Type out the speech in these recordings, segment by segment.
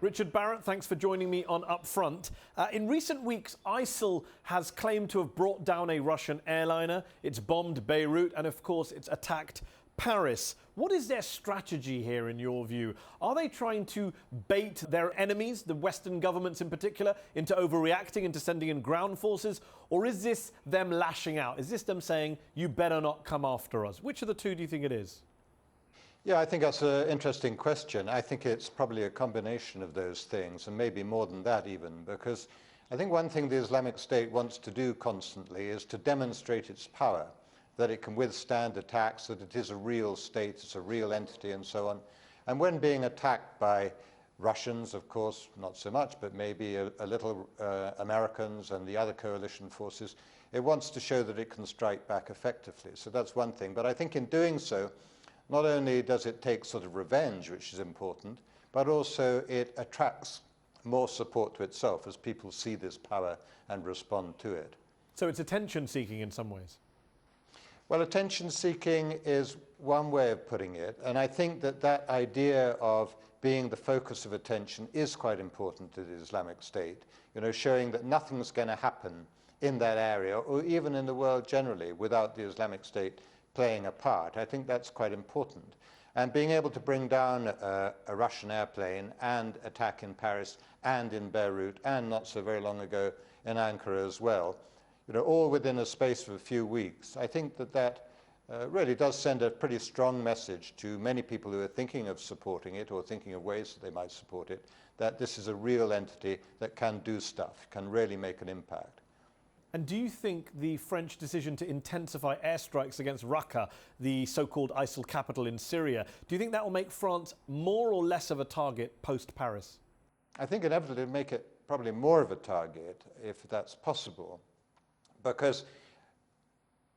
Richard Barrett, thanks for joining me on UpFront. In recent weeks, ISIL has claimed to have brought down a Russian airliner. It's bombed Beirut and, of course, it's attacked Paris. What is their strategy here, in your view? Are they trying to bait their enemies, the Western governments in particular, into overreacting, into sending in ground forces? Or is this them lashing out? Is this them saying, you better not come after us? Which of the two do you think it is? Yeah, I think that's an interesting question. I think it's probably a combination of those things, and maybe more than that even, because I think one thing the Islamic State wants to do constantly is to demonstrate its power, that it can withstand attacks, that it is a real state, it's a real entity, and so on. And when being attacked by Russians, of course, not so much, but maybe a little Americans and the other coalition forces, it wants to show that it can strike back effectively. So that's one thing. But I think in doing so, not only does it take sort of revenge, which is important, but also it attracts more support to itself as people see this power and respond to it. So it's attention-seeking in some ways? Well, attention-seeking is one way of putting it, and I think that that idea of being the focus of attention is quite important to the Islamic State, showing that nothing's going to happen in that area, or even in the world generally, without the Islamic State playing a part. I think that's quite important. And being able to bring down a Russian airplane and attack in Paris and in Beirut and not so very long ago in Ankara as well, all within a space of a few weeks, I think that really does send a pretty strong message to many people who are thinking of supporting it or thinking of ways that they might support it, that this is a real entity that can do stuff, can really make an impact. And do you think the French decision to intensify airstrikes against Raqqa, the so-called ISIL capital in Syria, do you think that will make France more or less of a target post-Paris? I think inevitably it'll make it probably more of a target, if that's possible, because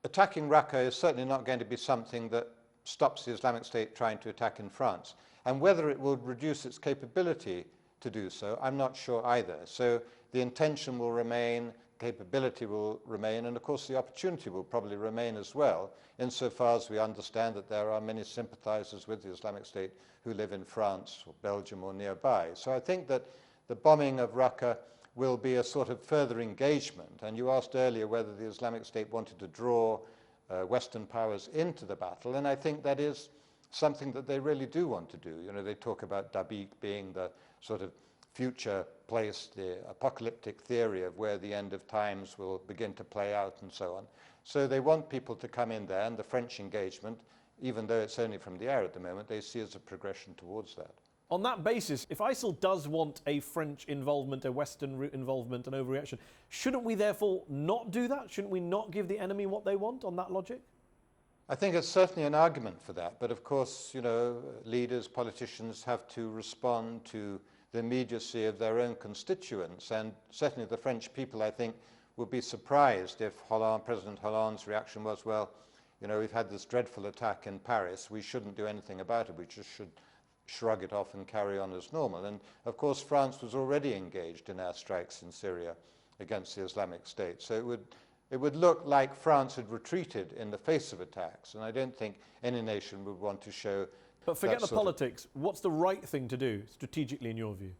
attacking Raqqa is certainly not going to be something that stops the Islamic State trying to attack in France. And whether it will reduce its capability to do so, I'm not sure either. So the intention will remain, capability will remain, and of course the opportunity will probably remain as well, insofar as we understand that there are many sympathizers with the Islamic State who live in France or Belgium or nearby. So I think that the bombing of Raqqa will be a sort of further engagement. And you asked earlier whether the Islamic State wanted to draw Western powers into the battle, and I think that is something that they really do want to do. They talk about Dabiq being the sort of future place, the apocalyptic theory of where the end of times will begin to play out and so on. So they want people to come in there, and the French engagement, even though it's only from the air at the moment, they see as a progression towards that. On that basis, if ISIL does want a French involvement, a Western involvement, an overreaction, shouldn't we therefore not do that? Shouldn't we not give the enemy what they want on that logic? I think it's certainly an argument for that. But of course, leaders, politicians have to respond to the immediacy of their own constituents. And certainly the French people, I think, would be surprised if President Hollande's reaction was, well, we've had this dreadful attack in Paris, we shouldn't do anything about it, we just should shrug it off and carry on as normal. And of course France was already engaged in airstrikes in Syria against the Islamic State. So it would look like France had retreated in the face of attacks, and I don't think any nation would want to show. But forget the politics. What's the right thing to do strategically in your view?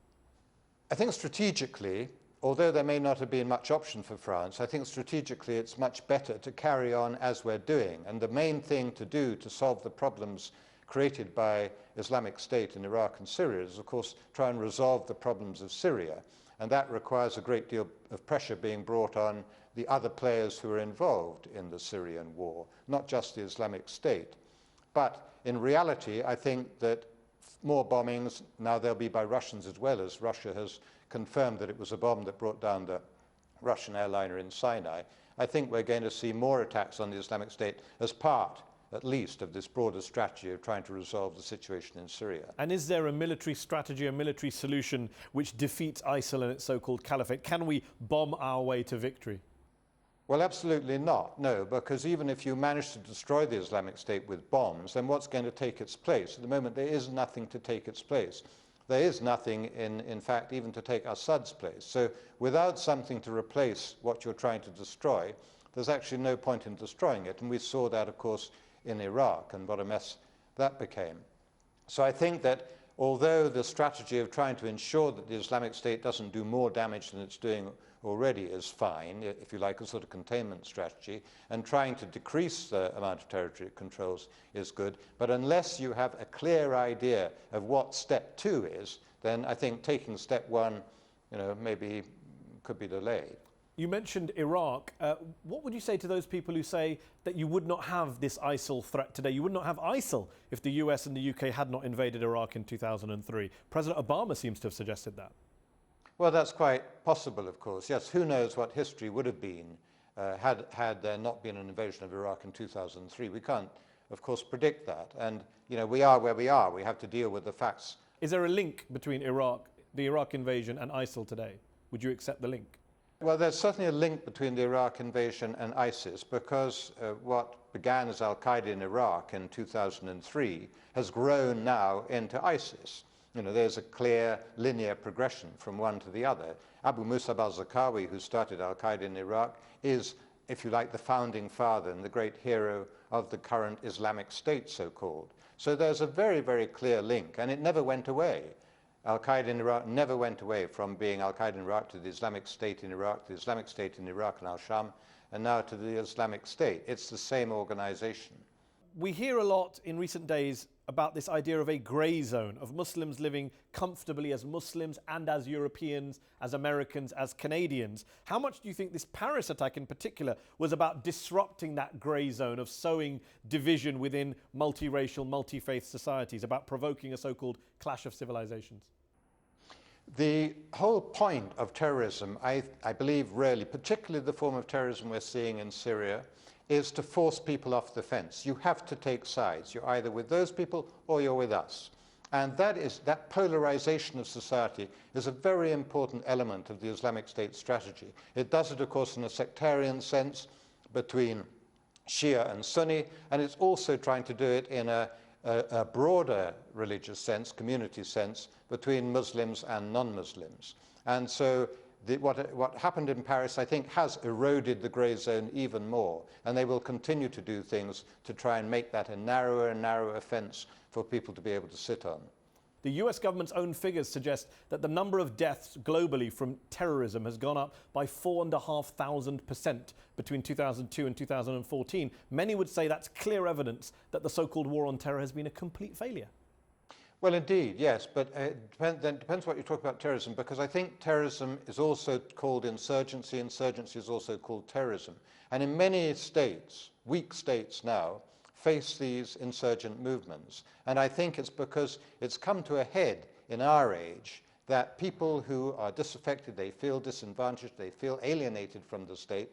I think strategically, although there may not have been much option for France, I think strategically it's much better to carry on as we're doing. And the main thing to do to solve the problems created by Islamic State in Iraq and Syria is, of course, try and resolve the problems of Syria. And that requires a great deal of pressure being brought on the other players who are involved in the Syrian war, not just the Islamic State. But in reality, I think that more bombings, now there'll be by Russians as well, as Russia has confirmed that it was a bomb that brought down the Russian airliner in Sinai. I think we're going to see more attacks on the Islamic State as part, at least, of this broader strategy of trying to resolve the situation in Syria. And is there a military strategy, a military solution which defeats ISIL and its so-called caliphate? Can we bomb our way to victory? Well, absolutely not, no, because even if you manage to destroy the Islamic State with bombs, then what's going to take its place? At the moment, there is nothing to take its place. There is nothing, in fact, even to take Assad's place. So without something to replace what you're trying to destroy, there's actually no point in destroying it. And we saw that, of course, in Iraq, and what a mess that became. So I think that although the strategy of trying to ensure that the Islamic State doesn't do more damage than it's doing already is fine, if you like, a sort of containment strategy, and trying to decrease the amount of territory it controls is good. But unless you have a clear idea of what step 2 is, then I think taking step 1, maybe could be delayed. You mentioned Iraq. What would you say to those people who say that you would not have this ISIL threat today? You would not have ISIL if the US and the UK had not invaded Iraq in 2003. President Obama seems to have suggested that. Well, that's quite possible, of course. Yes, who knows what history would have been had there not been an invasion of Iraq in 2003. We can't, of course, predict that. And, we are where we are. We have to deal with the facts. Is there a link between the Iraq invasion and ISIL today? Would you accept the link? Well, there's certainly a link between the Iraq invasion and ISIS, because what began as al-Qaeda in Iraq in 2003 has grown now into ISIS. There's a clear linear progression from one to the other. Abu Musab al-Zarqawi, who started al-Qaeda in Iraq, is, if you like, the founding father and the great hero of the current Islamic State, so-called. So there's a very, very clear link, and it never went away. Al-Qaeda in Iraq never went away from being Al-Qaeda in Iraq to the Islamic State in Iraq, to the Islamic State in Iraq and Al-Sham, and now to the Islamic State. It's the same organization. We hear a lot in recent days about this idea of a grey zone, of Muslims living comfortably as Muslims and as Europeans, as Americans, as Canadians. How much do you think this Paris attack in particular was about disrupting that grey zone, of sowing division within multiracial, multi-faith societies, about provoking a so-called clash of civilizations? The whole point of terrorism, I believe really, particularly the form of terrorism we're seeing in Syria, is to force people off the fence. You have to take sides. You're either with those people or you're with us. And that polarization of society is a very important element of the Islamic State strategy. It does it, of course, in a sectarian sense between Shia and Sunni, and it's also trying to do it in a broader religious sense, community sense, between Muslims and non-Muslims. And so what happened in Paris, I think, has eroded the grey zone even more, and they will continue to do things to try and make that a narrower and narrower fence for people to be able to sit on. The US government's own figures suggest that the number of deaths globally from terrorism has gone up by 4,500% between 2002 and 2014. Many would say that's clear evidence that the so-called war on terror has been a complete failure. Well, indeed, yes, but then it depends what you talk about terrorism, because I think terrorism is also called insurgency. Insurgency is also called terrorism. And in many states, weak states now, face these insurgent movements. And I think it's because it's come to a head in our age that people who are disaffected, they feel disadvantaged, they feel alienated from the state,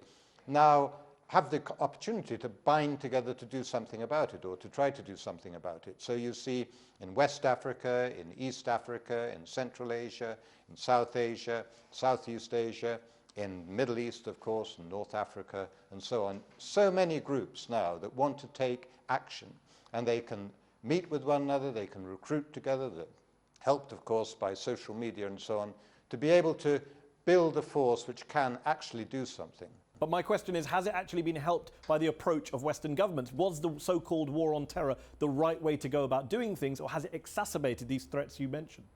now have the opportunity to bind together to do something about it, or to try to do something about it. So you see in West Africa, in East Africa, in Central Asia, in South Asia, Southeast Asia, in Middle East, of course, and North Africa, and so on, so many groups now that want to take action, and they can meet with one another, they can recruit together, helped, of course, by social media and so on, to be able to build a force which can actually do something. But my question is, has it actually been helped by the approach of Western governments? Was the so-called war on terror the right way to go about doing things, or has it exacerbated these threats you mentioned?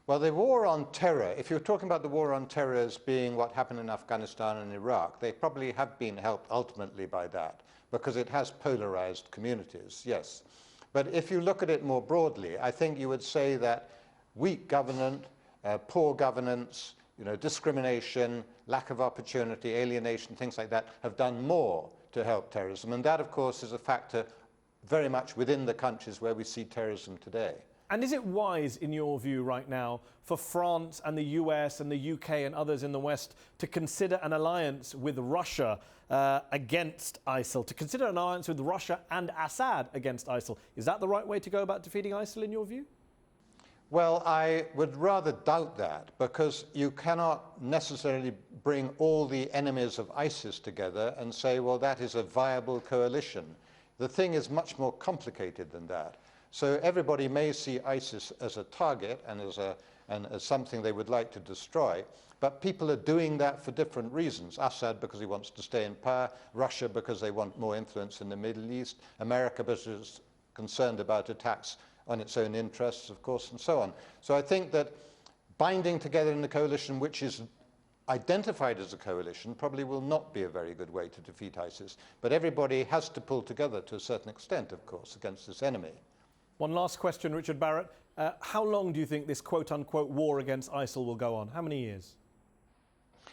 Well, the war on terror, if you're talking about the war on terror as being what happened in Afghanistan and Iraq, they probably have been helped ultimately by that, because it has polarized communities, yes. But if you look at it more broadly, I think you would say that weak governance, poor governance, discrimination, lack of opportunity, alienation, things like that, have done more to help terrorism. And that, of course, is a factor very much within the countries where we see terrorism today. And is it wise, in your view right now, for France and the US and the UK and others in the West to consider an alliance with Russia against ISIL, to consider an alliance with Russia and Assad against ISIL? Is that the right way to go about defeating ISIL, in your view? Well, I would rather doubt that, because you cannot necessarily bring all the enemies of ISIS together and say, well, that is a viable coalition. The thing is much more complicated than that. So everybody may see ISIS as a target and as something they would like to destroy, but people are doing that for different reasons. Assad because he wants to stay in power, Russia because they want more influence in the Middle East, America because it's concerned about attacks on its own interests, of course, and so on. So I think that binding together in the coalition, which is identified as a coalition, probably will not be a very good way to defeat ISIS. But everybody has to pull together to a certain extent, of course, against this enemy. One last question, Richard Barrett. How long do you think this quote-unquote war against ISIL will go on? How many years?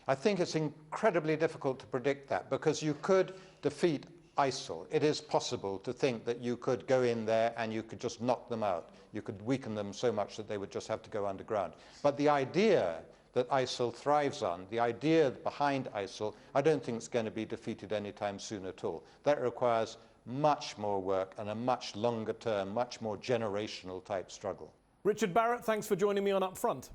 I think it's incredibly difficult to predict that, because you could defeat ISIL. It is possible to think that you could go in there and you could just knock them out. You could weaken them so much that they would just have to go underground. But the idea that ISIL thrives on, the idea behind ISIL, I don't think it's going to be defeated anytime soon at all. That requires much more work and a much longer term, much more generational type struggle. Richard Barrett, thanks for joining me on UpFront.